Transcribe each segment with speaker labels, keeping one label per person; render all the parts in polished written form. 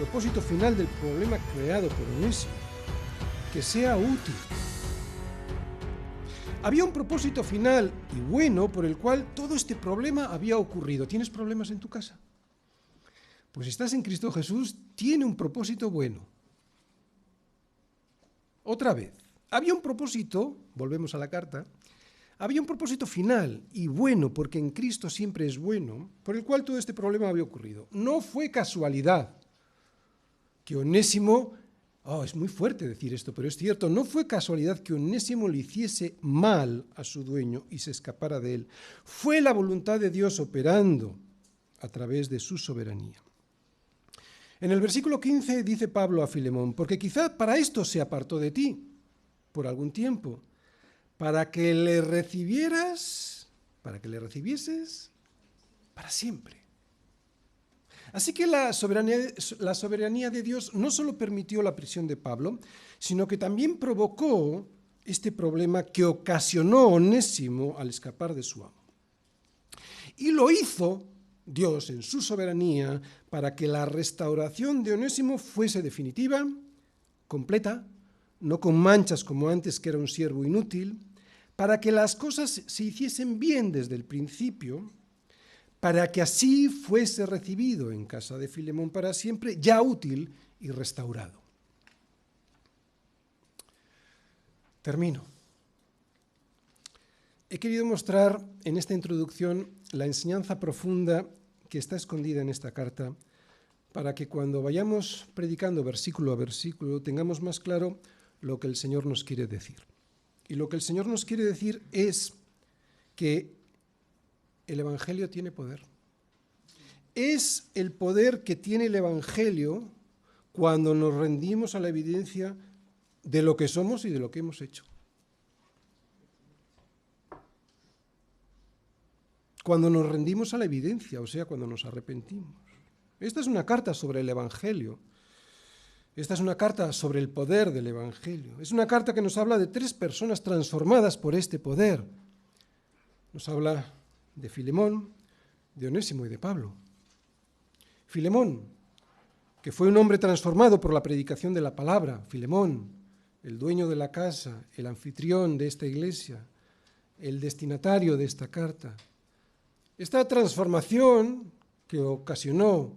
Speaker 1: propósito final del problema creado por Onésimo, que sea útil. Había un propósito final y bueno por el cual todo este problema había ocurrido. ¿Tienes problemas en tu casa? Pues si estás en Cristo Jesús, tiene un propósito bueno. Otra vez, había un propósito, volvemos a la carta, había un propósito final y bueno, porque en Cristo siempre es bueno, por el cual todo este problema había ocurrido. No fue casualidad que Onésimo, es muy fuerte decir esto, pero es cierto, no fue casualidad que Onésimo le hiciese mal a su dueño y se escapara de él. Fue la voluntad de Dios operando a través de su soberanía. En el versículo 15 dice Pablo a Filemón, porque quizá para esto se apartó de ti por algún tiempo, para que le recibieses para siempre. Así que la soberanía de Dios no solo permitió la prisión de Pablo, sino que también provocó este problema que ocasionó Onésimo al escapar de su amo. Y lo hizo Dios en su soberanía para que la restauración de Onésimo fuese definitiva, completa, no con manchas como antes, que era un siervo inútil, para que las cosas se hiciesen bien desde el principio, para que así fuese recibido en casa de Filemón para siempre, ya útil y restaurado. Termino. He querido mostrar en esta introducción la enseñanza profunda que está escondida en esta carta, para que cuando vayamos predicando versículo a versículo tengamos más claro lo que el Señor nos quiere decir. Y lo que el Señor nos quiere decir es que el Evangelio tiene poder. Es el poder que tiene el Evangelio cuando nos rendimos a la evidencia de lo que somos y de lo que hemos hecho. Cuando nos rendimos a la evidencia, o sea, cuando nos arrepentimos. Esta es una carta sobre el Evangelio. Esta es una carta sobre el poder del Evangelio. Es una carta que nos habla de 3 personas transformadas por este poder. Nos habla de Filemón, de Onésimo y de Pablo. Filemón, que fue un hombre transformado por la predicación de la palabra. Filemón, el dueño de la casa, el anfitrión de esta iglesia, el destinatario de esta carta. Esta transformación que ocasionó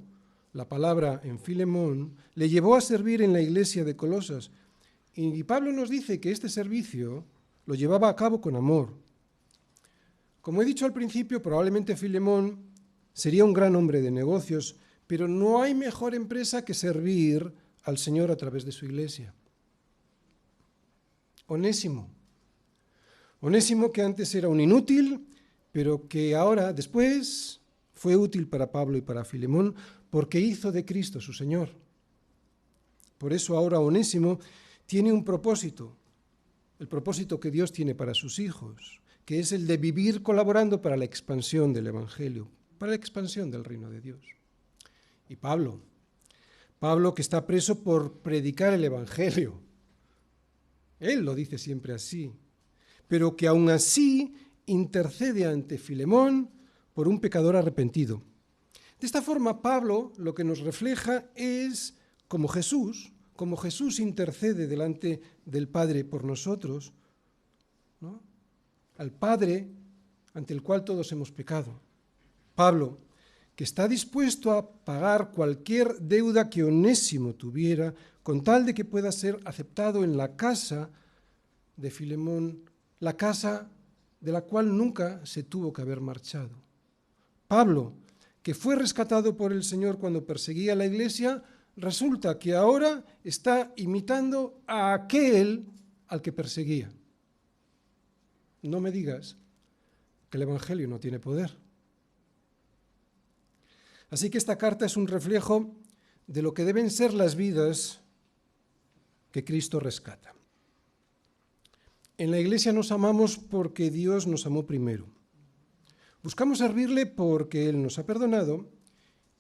Speaker 1: la palabra en Filemón le llevó a servir en la iglesia de Colosas. Y Pablo nos dice que este servicio lo llevaba a cabo con amor. Como he dicho al principio, probablemente Filemón sería un gran hombre de negocios, pero no hay mejor empresa que servir al Señor a través de su iglesia. Onésimo, que antes era un inútil, pero que ahora, después, fue útil para Pablo y para Filemón, porque hizo de Cristo su Señor. Por eso ahora Onésimo tiene un propósito, el propósito que Dios tiene para sus hijos, que es el de vivir colaborando para la expansión del Evangelio, para la expansión del reino de Dios. Y Pablo que está preso por predicar el Evangelio. Él lo dice siempre así, pero que aún así intercede ante Filemón por un pecador arrepentido. De esta forma, Pablo lo que nos refleja es como Jesús intercede delante del Padre por nosotros, ¿no? Al Padre ante el cual todos hemos pecado. Pablo, que está dispuesto a pagar cualquier deuda que Onésimo tuviera, con tal de que pueda ser aceptado en la casa de Filemón, la casa de la cual nunca se tuvo que haber marchado. Pablo, que fue rescatado por el Señor cuando perseguía a la iglesia, resulta que ahora está imitando a aquel al que perseguía. No me digas que el Evangelio no tiene poder. Así que esta carta es un reflejo de lo que deben ser las vidas que Cristo rescata. En la iglesia nos amamos porque Dios nos amó primero. Buscamos servirle porque Él nos ha perdonado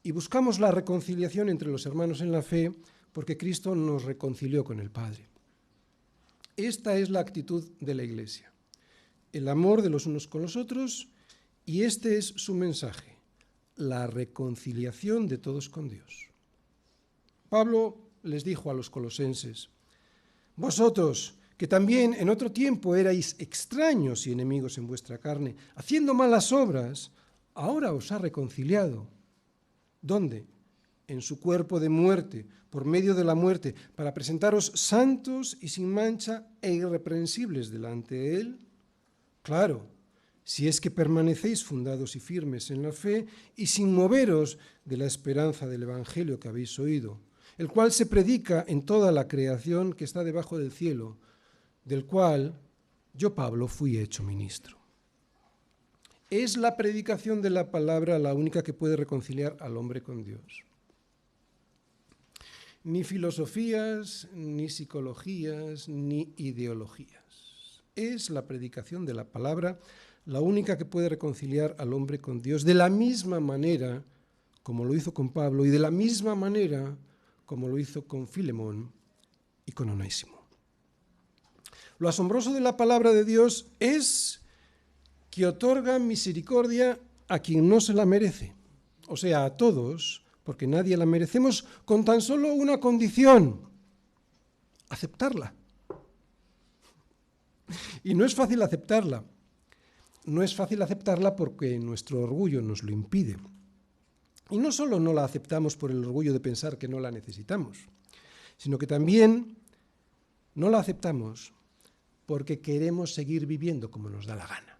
Speaker 1: y buscamos la reconciliación entre los hermanos en la fe porque Cristo nos reconcilió con el Padre. Esta es la actitud de la iglesia, el amor de los unos con los otros, y este es su mensaje, la reconciliación de todos con Dios. Pablo les dijo a los colosenses: vosotros, que también en otro tiempo erais extraños y enemigos en vuestra carne, haciendo malas obras, ahora os ha reconciliado. ¿Dónde? En su cuerpo de muerte, por medio de la muerte, para presentaros santos y sin mancha e irreprensibles delante de él. Claro, si es que permanecéis fundados y firmes en la fe y sin moveros de la esperanza del Evangelio que habéis oído, el cual se predica en toda la creación que está debajo del cielo, del cual yo, Pablo, fui hecho ministro. Es la predicación de la palabra la única que puede reconciliar al hombre con Dios. Ni filosofías, ni psicologías, ni ideologías. Es la predicación de la palabra la única que puede reconciliar al hombre con Dios, de la misma manera como lo hizo con Pablo y de la misma manera como lo hizo con Filemón y con Onésimo. Lo asombroso de la palabra de Dios es que otorga misericordia a quien no se la merece, o sea, a todos, porque nadie la merecemos, con tan solo una condición: aceptarla. Y no es fácil aceptarla. No es fácil aceptarla porque nuestro orgullo nos lo impide. Y no solo no la aceptamos por el orgullo de pensar que no la necesitamos, sino que también no la aceptamos porque queremos seguir viviendo como nos da la gana.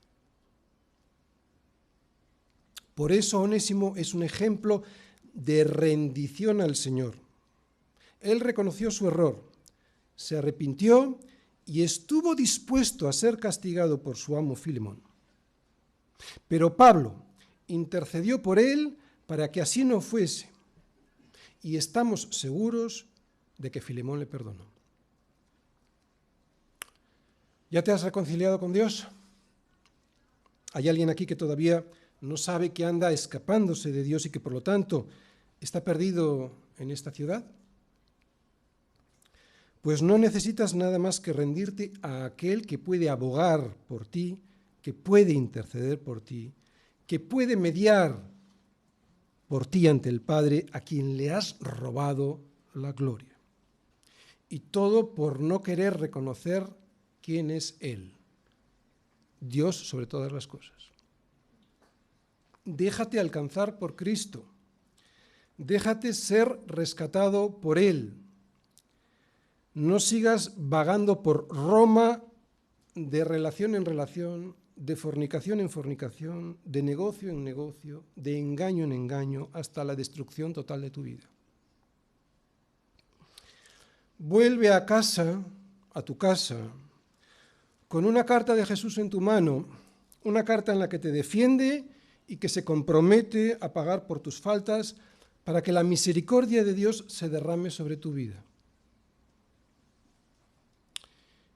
Speaker 1: Por eso Onésimo es un ejemplo de rendición al Señor. Él reconoció su error, se arrepintió y estuvo dispuesto a ser castigado por su amo Filemón. Pero Pablo intercedió por él para que así no fuese, y estamos seguros de que Filemón le perdonó. ¿Ya te has reconciliado con Dios? ¿Hay alguien aquí que todavía no sabe que anda escapándose de Dios y que por lo tanto está perdido en esta ciudad? Pues no necesitas nada más que rendirte a aquel que puede abogar por ti, que puede interceder por ti, que puede mediar por ti ante el Padre, a quien le has robado la gloria. Y todo por no querer reconocer quién es Él, Dios sobre todas las cosas. Déjate alcanzar por Cristo, déjate ser rescatado por Él. No sigas vagando por Roma de relación en relación, de fornicación en fornicación, de negocio en negocio, de engaño en engaño, hasta la destrucción total de tu vida. Vuelve a casa, a tu casa, con una carta de Jesús en tu mano, una carta en la que te defiende y que se compromete a pagar por tus faltas para que la misericordia de Dios se derrame sobre tu vida.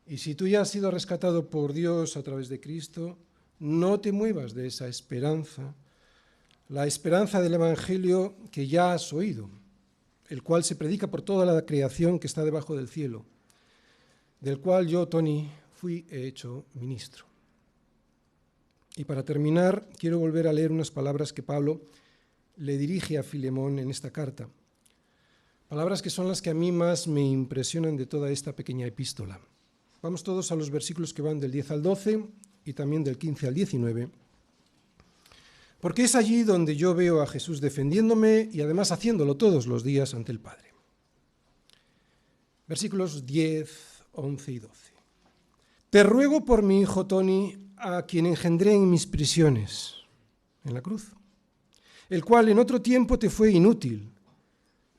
Speaker 1: Y si tú ya has sido rescatado por Dios a través de Cristo, no te muevas de esa esperanza, la esperanza del Evangelio que ya has oído, el cual se predica por toda la creación que está debajo del cielo, del cual yo, Tony, fui hecho ministro. Y para terminar, quiero volver a leer unas palabras que Pablo le dirige a Filemón en esta carta. Palabras que son las que a mí más me impresionan de toda esta pequeña epístola. Vamos todos a los versículos que van del 10 al 12 y también del 15 al 19, porque es allí donde yo veo a Jesús defendiéndome y además haciéndolo todos los días ante el Padre. Versículos 10, 11 y 12. Te ruego por mi hijo Tony, a quien engendré en mis prisiones, en la cruz, el cual en otro tiempo te fue inútil,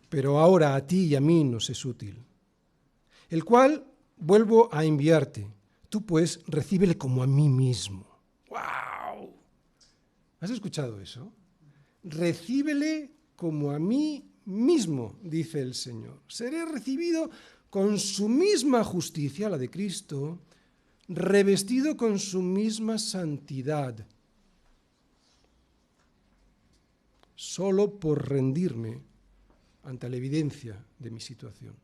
Speaker 1: pero ahora a ti y a mí nos es útil, el cual vuelvo a enviarte. Tú, pues, recíbele como a mí mismo. ¡Wow! ¿Has escuchado eso? Recíbele como a mí mismo, dice el Señor. Seré recibido con su misma justicia, la de Cristo, revestido con su misma santidad, solo por rendirme ante la evidencia de mi situación.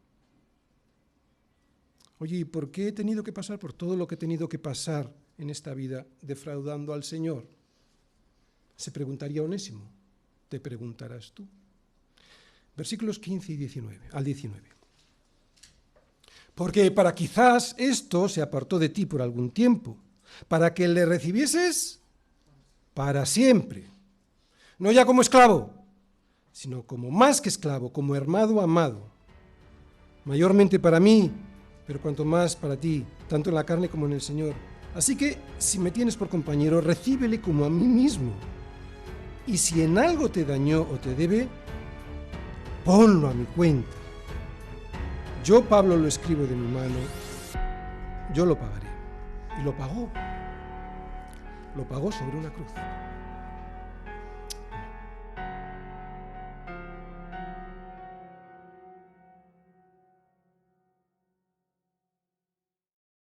Speaker 1: Oye, ¿y por qué he tenido que pasar por todo lo que he tenido que pasar en esta vida defraudando al Señor? Se preguntaría Onésimo, te preguntarás tú. versículos 15 y 19, al 19. Porque para quizás esto se apartó de ti por algún tiempo, para que le recibieses para siempre, no ya como esclavo, sino como más que esclavo, como hermano amado, mayormente para mí, pero cuanto más para ti, tanto en la carne como en el Señor. Así que, si me tienes por compañero, recíbele como a mí mismo. Y si en algo te dañó o te debe, ponlo a mi cuenta. Yo, Pablo, lo escribo de mi mano, yo lo pagaré. Y lo pagó sobre una cruz.